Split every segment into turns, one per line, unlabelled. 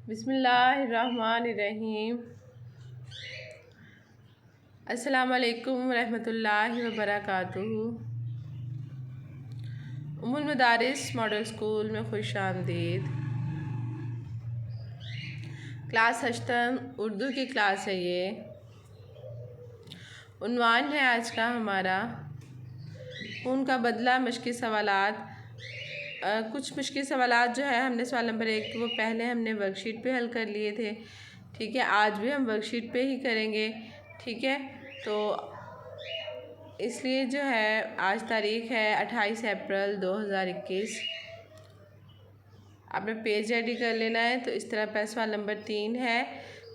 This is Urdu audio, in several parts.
بسم اللہ الرحمن الرحیم۔ السلام علیکم ورحمۃ اللہ وبرکاتہ۔ ام المدارس ماڈل اسکول میں خوش آمدید۔ کلاس ہشتم اردو کی کلاس ہے یہ۔ عنوان ہے آج کا ہمارا خون کا بدلہ مشقی سوالات۔ کچھ مشقی سوالات جو ہے ہم نے سوال نمبر 1 وہ پہلے ہم نے ورک شیٹ پہ حل کر لیے تھے، ٹھیک ہے۔ آج بھی ہم ورک شیٹ پہ ہی کریں گے، ٹھیک ہے۔ تو اس لیے جو ہے آج تاریخ ہے 28 اپریل 2021۔ آپ نے پیج ریڈی کر لینا ہے۔ تو اس طرح پہ سوال نمبر 3 ہے،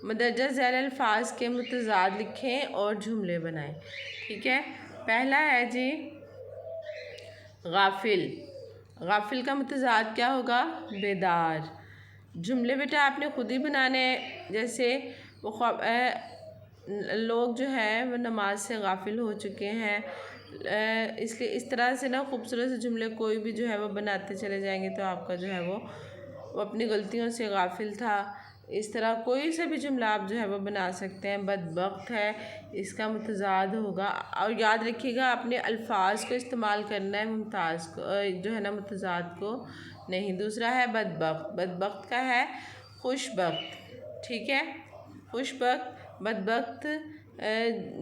مندرجہ ذیل الفاظ کے متضاد لکھیں اور جملے بنائیں، ٹھیک ہے۔ پہلا ہے جی غافل۔ غافل کا متضاد کیا ہوگا؟ بیدار۔ جملے بیٹا آپ نے خود ہی بنانے، جیسے وہ لوگ جو ہیں وہ نماز سے غافل ہو چکے ہیں، اس لیے اس طرح سے نا خوبصورت سے جملے کوئی بھی جو ہے وہ بناتے چلے جائیں گے تو آپ کا جو ہے وہ اپنی غلطیوں سے غافل تھا۔ اس طرح کوئی سے بھی جملہ آپ جو ہے وہ بنا سکتے ہیں۔ بدبخت ہے، اس کا متضاد ہوگا، اور یاد رکھیے گا اپنے الفاظ کو استعمال کرنا ہے، ممتاز کو جو ہے نا متضاد کو نہیں۔ دوسرا ہے بدبخت۔ بدبخت کا ہے خوش بخت، ٹھیک ہے۔ خوش بخت، بدبخت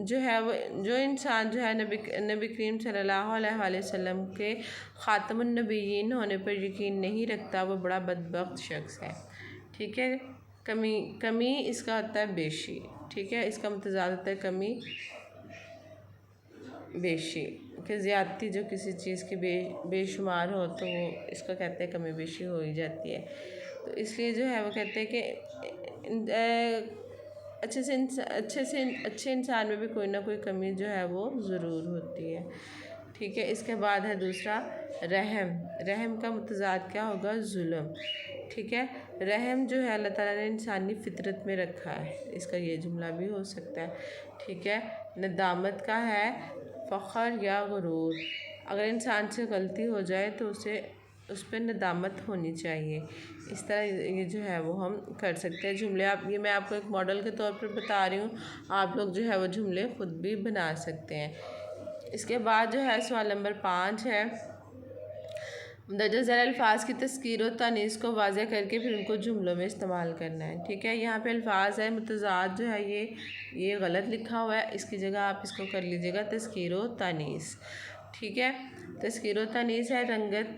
جو ہے وہ جو انسان جو ہے نبی کریم صلی اللہ علیہ وسلم کے خاتم النبیین ہونے پر یقین نہیں رکھتا، وہ بڑا بدبخت شخص ہے، ٹھیک ہے۔ کمی اس کا ہوتا ہے بیشی، ٹھیک ہے۔ اس کا متضاد ہوتا ہے کمی بیشی، کہ زیادتی جو کسی چیز کی بے شمار ہو تو وہ اس کا کہتے ہیں کمی بیشی ہو ہی جاتی ہے۔ تو اس لیے جو ہے وہ کہتے ہیں کہ اچھے انسان میں بھی کوئی نہ کوئی کمی جو ہے وہ ضرور ہوتی ہے، ٹھیک ہے۔ اس کے بعد ہے دوسرا رحم۔ رحم کا متضاد کیا ہوگا؟ ظلم، ٹھیک ہے۔ رحم جو ہے اللہ تعالیٰ نے انسانی فطرت میں رکھا ہے، اس کا یہ جملہ بھی ہو سکتا ہے، ٹھیک ہے۔ ندامت کا ہے فخر یا غرور۔ اگر انسان سے غلطی ہو جائے تو اس پہ ندامت ہونی چاہیے، اس طرح یہ جو ہے وہ ہم کر سکتے ہیں جملے۔ یہ میں آپ کو ایک ماڈل کے طور پر بتا رہی ہوں، آپ لوگ جو ہے وہ جملے خود بھی بنا سکتے ہیں۔ اس کے بعد جو ہے سوال نمبر 5 ہے، مندرجہ ذیل الفاظ کی تذکیر و تانیث کو واضح کر کے پھر ان کو جملوں میں استعمال کرنا ہے، ٹھیک ہے۔ یہاں پہ الفاظ ہے متضاد جو ہے یہ غلط لکھا ہوا ہے، اس کی جگہ آپ اس کو کر لیجیے گا تذکیر و تانیث، ٹھیک ہے۔ تذکیر و تانیث ہے رنگت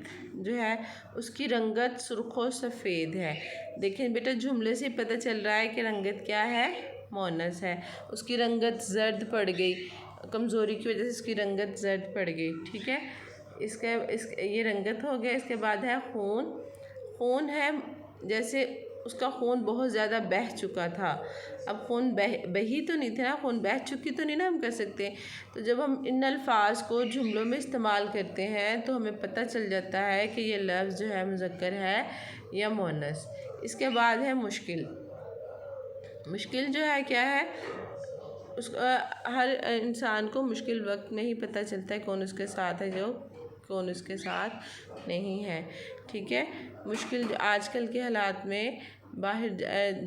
جو ہے اس کی رنگت سرخ و سفید ہے۔ دیکھیں بیٹا جملے سے پتہ چل رہا ہے کہ رنگت کیا ہے؟ مؤنث ہے۔ اس کی رنگت زرد پڑ گئی، کمزوری کی وجہ سے اس کی رنگت زرد پڑ گئی، ٹھیک ہے۔ یہ رنگت ہو گیا۔ اس کے بعد ہے خون۔ خون ہے جیسے اس کا خون بہت زیادہ بہہ چکا تھا، اب خون بہی تو نہیں تھا نا، خون بہہ چکی تو نہیں نا ہم کر سکتے۔ تو جب ہم ان الفاظ کو جملوں میں استعمال کرتے ہیں تو ہمیں پتہ چل جاتا ہے کہ یہ لفظ جو ہے مذکر ہے یا مؤنث۔ اس کے بعد ہے مشکل۔ مشکل جو ہے کیا ہے؟ ہر انسان کو مشکل وقت میں ہی پتہ چلتا ہے کون اس کے ساتھ ہے کون اس کے ساتھ نہیں ہے، ٹھیک ہے۔ مشکل آج کل کے حالات میں باہر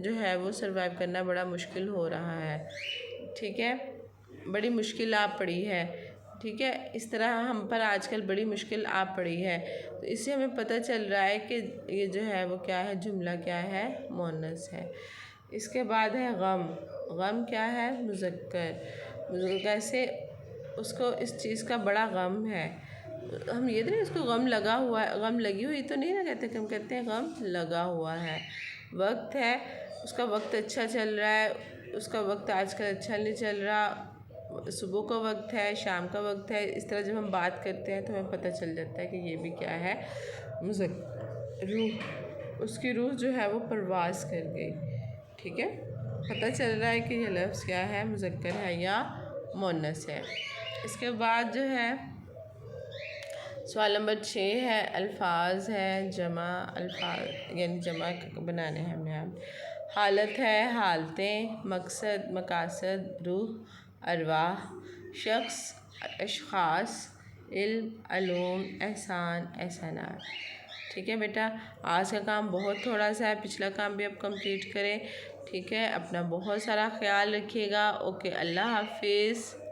جو ہے وہ سروائیو کرنا بڑا مشکل ہو رہا ہے، ٹھیک ہے۔ بڑی مشکل آ پڑی ہے، ٹھیک ہے۔ اس طرح ہم پر آج کل بڑی مشکل آ پڑی ہے، تو اس سے ہمیں پتہ چل رہا ہے کہ یہ جو ہے وہ کیا ہے، جملہ کیا ہے؟ مؤنث ہے۔ اس کے بعد ہے غم۔ غم کیا ہے؟ مذکر۔ کیسے اس کو اس چیز کا بڑا غم ہے، ہم یہ نہیں اس کو غم لگا ہوا ہے، غم لگی ہوئی تو نہیں نا کہتے، ہم کہتے ہیں غم لگا ہوا ہے۔ وقت ہے اس کا وقت اچھا چل رہا ہے، اس کا وقت آج کل اچھا نہیں چل رہا، صبح کا وقت ہے، شام کا وقت ہے۔ اس طرح جب ہم بات کرتے ہیں تو ہمیں پتہ چل جاتا ہے کہ یہ بھی کیا ہے؟ مذکر۔ روح، اس کی روح جو ہے وہ پرواز کر گئی، ٹھیک ہے۔ پتہ چل رہا ہے کہ یہ لفظ کیا ہے؟ مذکر ہے یا مؤنث ہے۔ اس کے بعد جو ہے سوال نمبر 6 ہے، الفاظ ہے جمع، الفاظ یعنی جمع بنانے ہیں ہمیں۔ حالت ہے حالتیں، مقصد مقاصد، روح ارواح، شخص اشخاص، علم علوم، احسان احسانات، ٹھیک ہے بیٹا، آج کا کام بہت تھوڑا سا ہے، پچھلا کام بھی اب کمپلیٹ کریں، ٹھیک ہے، اپنا بہت سارا خیال رکھیے گا، اوکے، اللہ حافظ۔